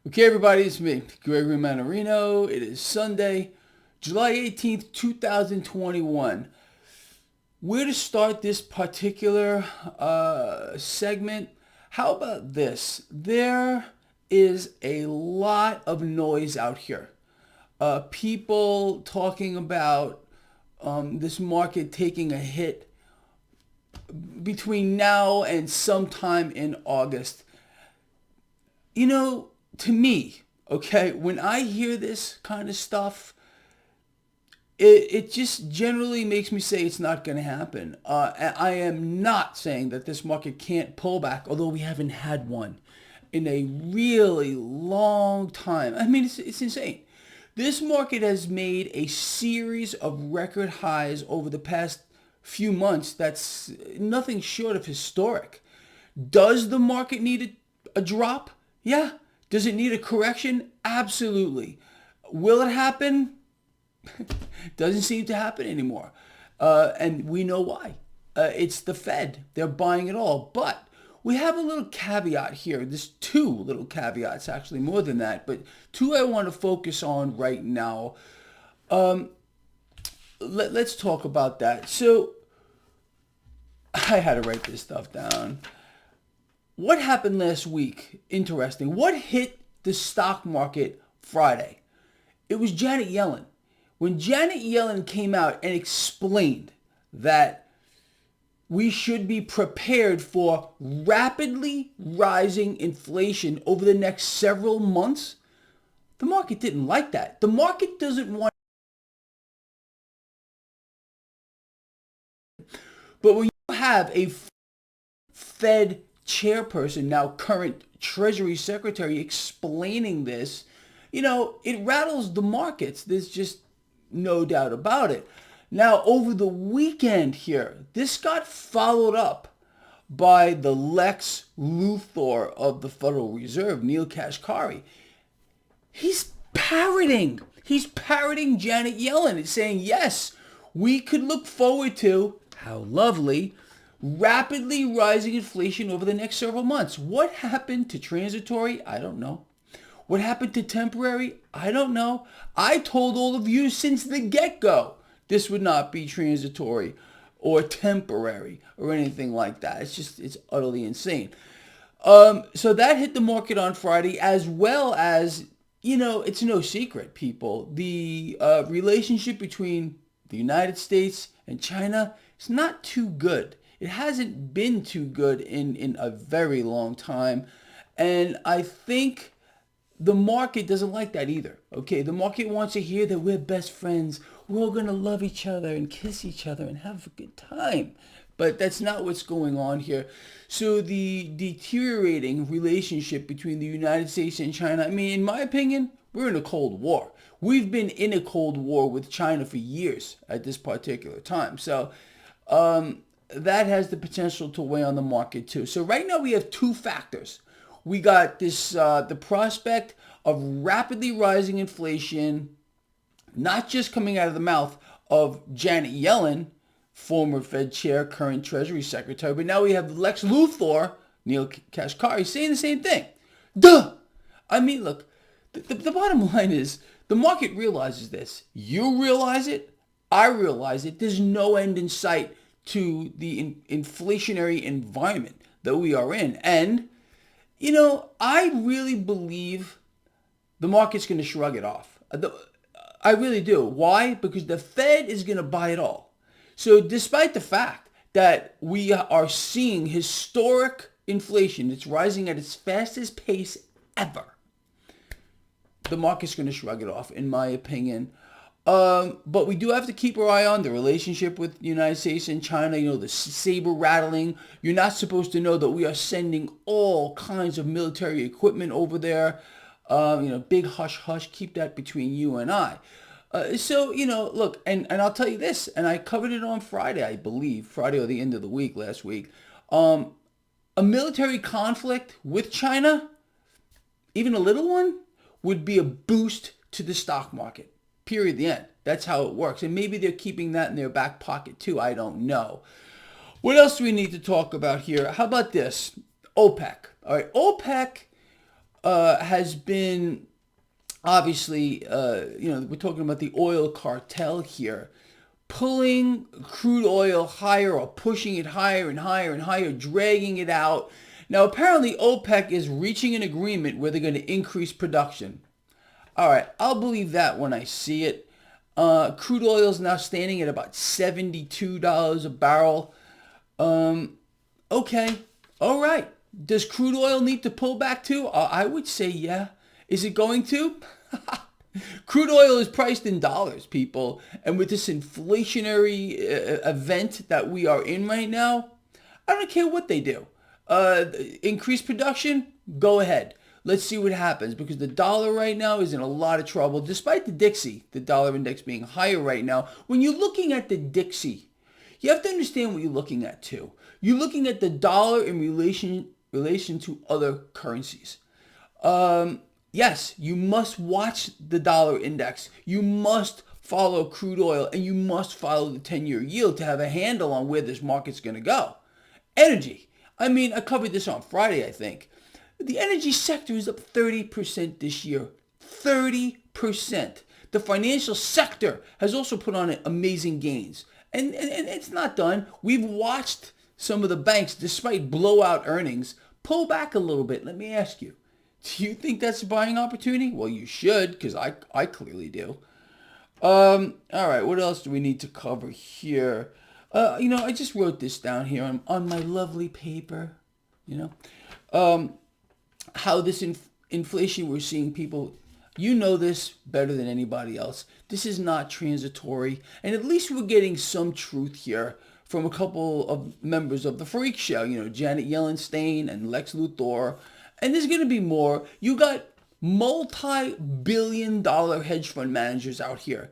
Okay, everybody, it's me, Gregory Mannarino. It is Sunday, July 18th, 2021. Where to start this particular segment? How about this? There is a lot of noise out here. People talking about this market taking a hit between now and sometime in August. To me, okay, when I hear this kind of stuff, it just generally makes me say it's not going to happen. I am not saying that this market can't pull back, although we haven't had one in a really long time. I mean, it's insane. This market has made a series of record highs over the past few months that's nothing short of historic. Does the market need a drop? Yeah. Does it need a correction? Absolutely. Will it happen? Doesn't seem to happen anymore. And we know why. It's the Fed. They're buying it all. But we have a little caveat here. There's two little caveats, actually, more than that. But two I want to focus on right now. Let's talk about that. So I had to write this stuff down. What happened last week? Interesting. What hit the stock market Friday? It was Janet Yellen. When Janet Yellen came out and explained that we should be prepared for rapidly rising inflation over the next several months, the market didn't like that. The market doesn't want. But when you have a Fed chairperson, now current Treasury Secretary, explaining this, it rattles the markets. There's just no doubt about it. Now, over the weekend here, this got followed up by the Lex Luthor of the Federal Reserve, Neil Kashkari. He's parroting Janet Yellen and saying, yes, we could look forward to, how lovely, rapidly rising inflation over the next several months. What happened to transitory? I don't know. What happened to temporary? I don't know. I told all of you since the get-go this would not be transitory or temporary or anything like that. It's utterly insane. So that hit the market on Friday, as well as, it's no secret, people. The relationship between the United States and China is not too good. It hasn't been too good in a very long time. And I think the market doesn't like that either. Okay, the market wants to hear that we're best friends. We're all going to love each other and kiss each other and have a good time. But that's not what's going on here. So the deteriorating relationship between the United States and China, I mean, in my opinion, we're in a Cold War. We've been in a Cold War with China for years at this particular time. So, that has the potential to weigh on the market too. So right now we have two factors. We got this the prospect of rapidly rising inflation, not just coming out of the mouth of Janet Yellen, former Fed chair, current Treasury Secretary, but now we have Lex Luthor, Neil Kashkari, saying the same thing. Duh! I mean, look, the bottom line is the market realizes this. You realize it. I realize it. There's no end in sight to the inflationary environment that we are in. And, I really believe the market's going to shrug it off. I really do. Why? Because the Fed is going to buy it all. So despite the fact that we are seeing historic inflation, it's rising at its fastest pace ever, the market's going to shrug it off, in my opinion. But we do have to keep our eye on the relationship with the United States and China, the saber rattling. You're not supposed to know that we are sending all kinds of military equipment over there. Big hush hush, keep that between you and I. Look, and I'll tell you this, and I covered it on Friday, I believe, Friday or the end of the week last week. A military conflict with China, even a little one, would be a boost to the stock market. Period, the end. That's how it works. And maybe they're keeping that in their back pocket too. I don't know. What else do we need to talk about here? How about this? OPEC. All right, OPEC has been obviously, we're talking about the oil cartel here, pulling crude oil higher or pushing it higher and higher and higher, dragging it out. Now, apparently, OPEC is reaching an agreement where they're going to increase production. All right, I'll believe that when I see it. Crude oil is now standing at about $72 a barrel. Okay, all right. Does crude oil need to pull back too? I would say yeah. Is it going to? Crude oil is priced in dollars, people. And with this inflationary event that we are in right now, I don't care what they do. Increase production? Go ahead. Let's see what happens, because the dollar right now is in a lot of trouble, despite the Dixie, the dollar index being higher right now. When you're looking at the Dixie, you have to understand what you're looking at too. You're looking at the dollar in relation to other currencies. Yes, you must watch the dollar index. You must follow crude oil, and you must follow the 10-year yield to have a handle on where this market's going to go. Energy. I mean, I covered this on Friday, I think. The energy sector is up 30% this year. 30%. The financial sector has also put on amazing gains. And it's not done. We've watched some of the banks, despite blowout earnings, pull back a little bit. Let me ask you, do you think that's a buying opportunity? Well, you should, because I clearly do. All right, what else do we need to cover here? I just wrote this down here on my lovely paper, how this inflation we're seeing, people, you know this better than anybody else. This is not transitory. And at least we're getting some truth here from a couple of members of the Freak Show, Janet Yellen and Lex Luthor. And there's going to be more. You got multi-billion-dollar hedge fund managers out here,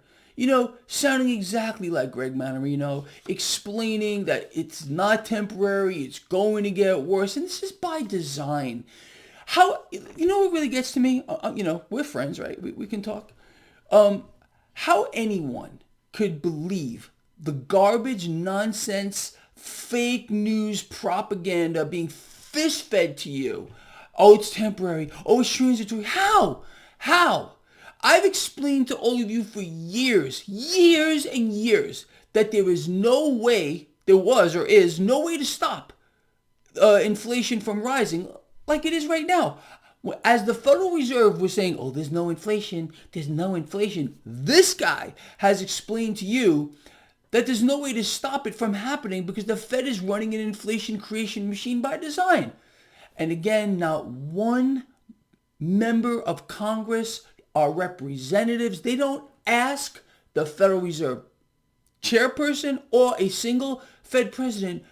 sounding exactly like Greg Mannarino, explaining that it's not temporary, it's going to get worse. And this is by design. What really gets to me? We're friends, right? We can talk. How anyone could believe the garbage, nonsense, fake news propaganda being fish-fed to you. Oh, it's temporary. Oh, it's transitory. How? I've explained to all of you for years and years, that there was no way to stop inflation from rising like it is right now. As the Federal Reserve was saying, oh, there's no inflation. This guy has explained to you that there's no way to stop it from happening because the Fed is running an inflation creation machine by design. And again, not one member of Congress, our representatives, they don't ask the Federal Reserve chairperson or a single Fed president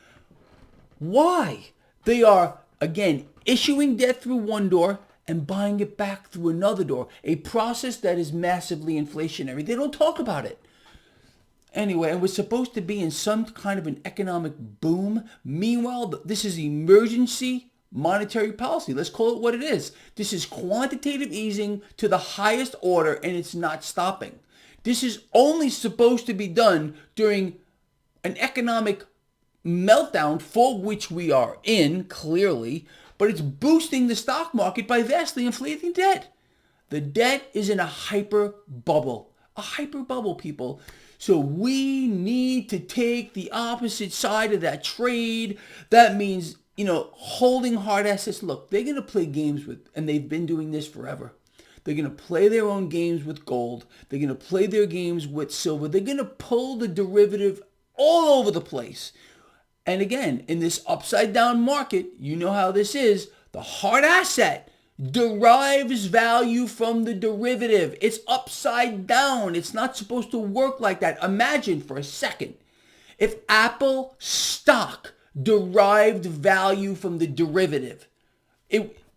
why they are, again, issuing debt through one door and buying it back through another door, a process that is massively inflationary. They don't talk about it. Anyway, and we're supposed to be in some kind of an economic boom. Meanwhile, this is emergency monetary policy. Let's call it what it is. This is quantitative easing to the highest order, and it's not stopping. This is only supposed to be done during an economic meltdown, for which we are in, clearly, but it's boosting the stock market by vastly inflating debt. The debt is in a hyper bubble, people. So we need to take the opposite side of that trade. That means, holding hard assets. Look, they're going to play games with, and they've been doing this forever. They're going to play their own games with gold. They're going to play their games with silver. They're going to pull the derivative all over the place. And again, in this upside down market, you know how this is. The hard asset derives value from the derivative. It's upside down. It's not supposed to work like that. Imagine for a second if Apple stock derived value from the derivative.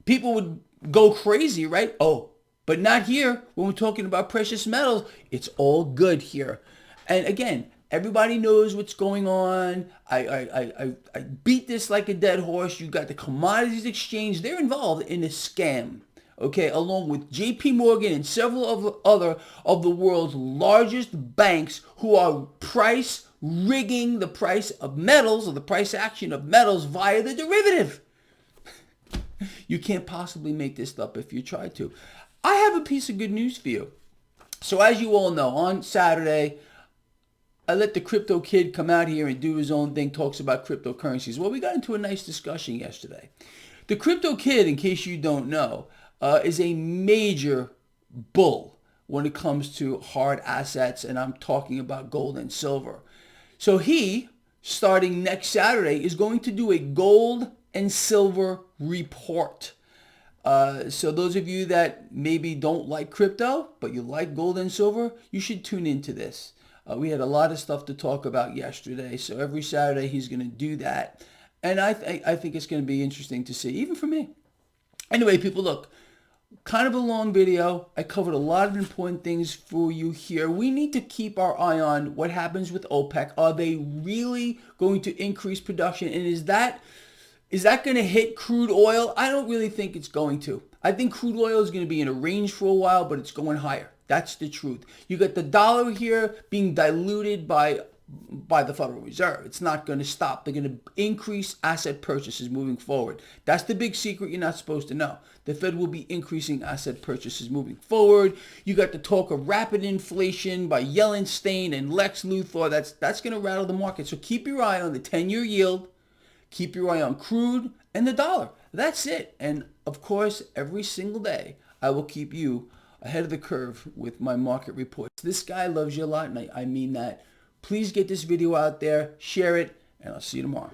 People would go crazy, right? Oh, but not here. When we're talking about precious metals, it's all good here. And again, everybody knows what's going on. I beat this like a dead horse. You got the Commodities Exchange. They're involved in a scam, okay, along with JP Morgan and several of other of the world's largest banks who are price rigging the price of metals or the price action of metals via the derivative. You can't possibly make this up if you try to. I have a piece of good news for you. So as you all know, on Saturday, I let the crypto kid come out here and do his own thing, talks about cryptocurrencies. Well, we got into a nice discussion yesterday. The crypto kid, in case you don't know, is a major bull when it comes to hard assets, and I'm talking about gold and silver. So he, starting next Saturday, is going to do a gold and silver report. So those of you that maybe don't like crypto, but you like gold and silver, you should tune into this. We had a lot of stuff to talk about yesterday, so every Saturday he's going to do that. And I think it's going to be interesting to see, even for me. Anyway, people, look, kind of a long video. I covered a lot of important things for you here. We need to keep our eye on what happens with OPEC. Are they really going to increase production? And is that going to hit crude oil? I don't really think it's going to. I think crude oil is going to be in a range for a while, but it's going higher. That's the truth. You got the dollar here being diluted by the Federal Reserve. It's not going to stop. They're going to increase asset purchases moving forward. That's the big secret you're not supposed to know. The Fed will be increasing asset purchases moving forward. You got the talk of rapid inflation by Yellenstein and Lex Luthor. That's going to rattle the market. So keep your eye on the 10-year yield. Keep your eye on crude and the dollar. That's it. And of course, every single day, I will keep you ahead of the curve with my market reports. This guy loves you a lot, and I mean that. Please get this video out there, share it, and I'll see you tomorrow.